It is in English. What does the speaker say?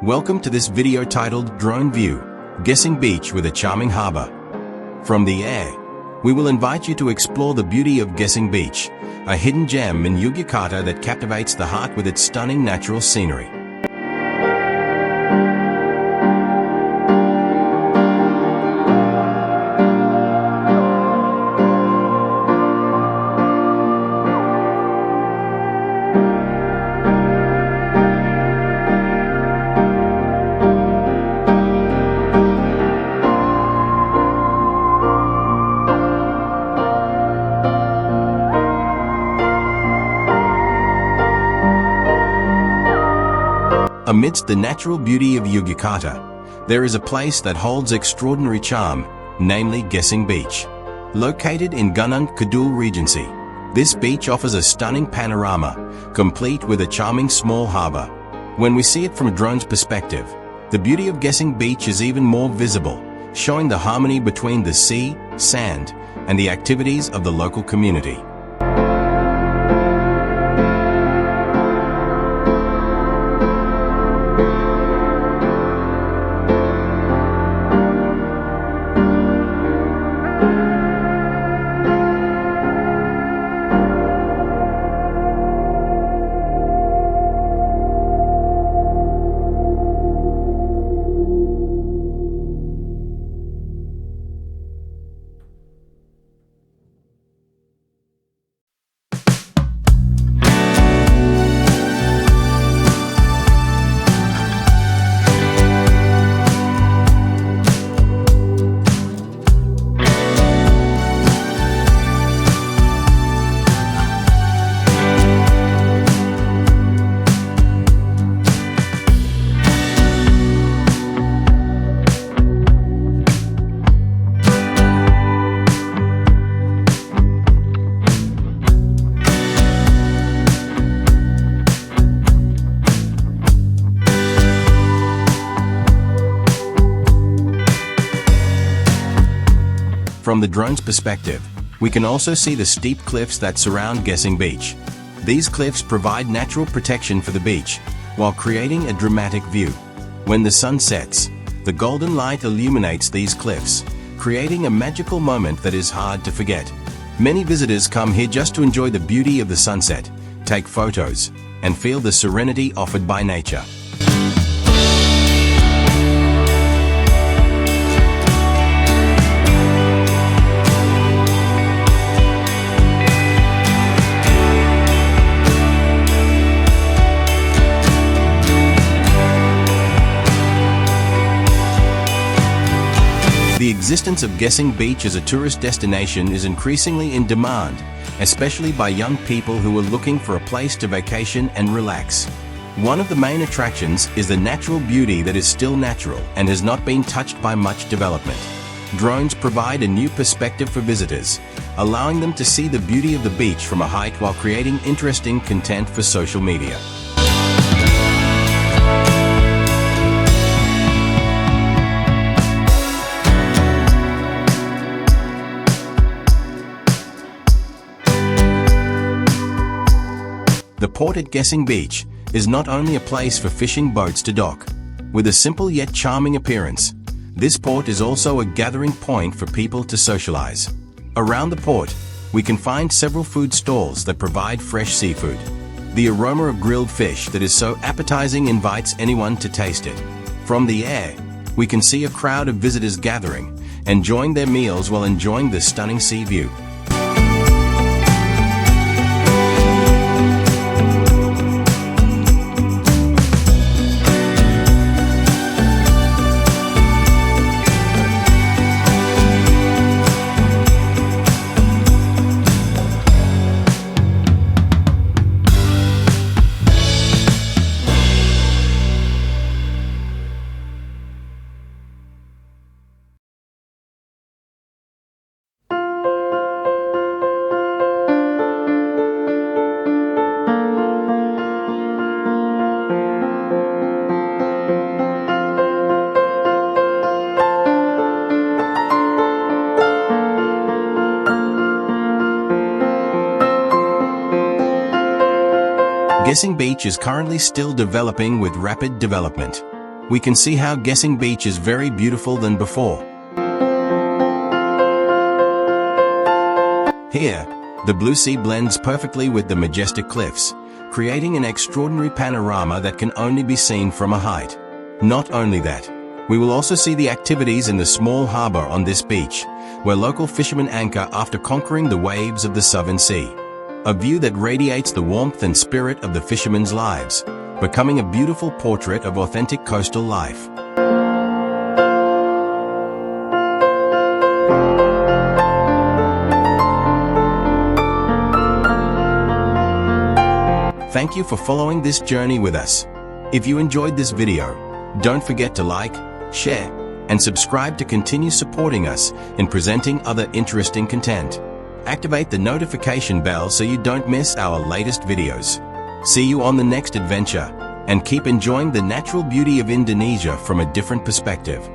Welcome to this video titled Drone View, Gesing Beach with a Charming Harbor. From the air, we will invite you to explore the beauty of Gesing Beach, a hidden gem in Yogyakarta that captivates the heart with its stunning natural scenery. Amidst the natural beauty of Yogyakarta, there is a place that holds extraordinary charm, namely Gesing Beach. Located in Dengan, Kidul Regency, this beach offers a stunning panorama, complete with a charming small harbor. When we see it from a drone's perspective, the beauty of Gesing Beach is even more visible, showing the harmony between the sea, sand, and the activities of the local community. From the drone's perspective, we can also see the steep cliffs that surround Gesing Beach. These cliffs provide natural protection for the beach, while creating a dramatic view. When the sun sets, the golden light illuminates these cliffs, creating a magical moment that is hard to forget. Many visitors come here just to enjoy the beauty of the sunset, take photos, and feel the serenity offered by nature. The existence of Gesing Beach as a tourist destination is increasingly in demand, especially by young people who are looking for a place to vacation and relax. One of the main attractions is the natural beauty that is still natural and has not been touched by much development. Drones provide a new perspective for visitors, allowing them to see the beauty of the beach from a height while creating interesting content for social media. The port at Gesing Beach is not only a place for fishing boats to dock. With a simple yet charming appearance, this port is also a gathering point for people to socialize. Around the port, we can find several food stalls that provide fresh seafood. The aroma of grilled fish that is so appetizing invites anyone to taste it. From the air, we can see a crowd of visitors gathering, enjoying their meals while enjoying the stunning sea view. Gesing Beach is currently still developing with rapid development. we can see how Gesing Beach is very beautiful than before. Here, the blue sea blends perfectly with the majestic cliffs, creating an extraordinary panorama that can only be seen from a height. Not only that, we will also see the activities in the small harbor on this beach, where local fishermen anchor after conquering the waves of the Southern Sea. A view that radiates the warmth and spirit of the fishermen's lives, becoming a beautiful portrait of authentic coastal life. Thank you for following this journey with us. If you enjoyed this video, don't forget to like, share, and subscribe to continue supporting us in presenting other interesting content. Activate the notification bell so you don't miss our latest videos. See you on the next adventure, and keep enjoying the natural beauty of Indonesia from a different perspective.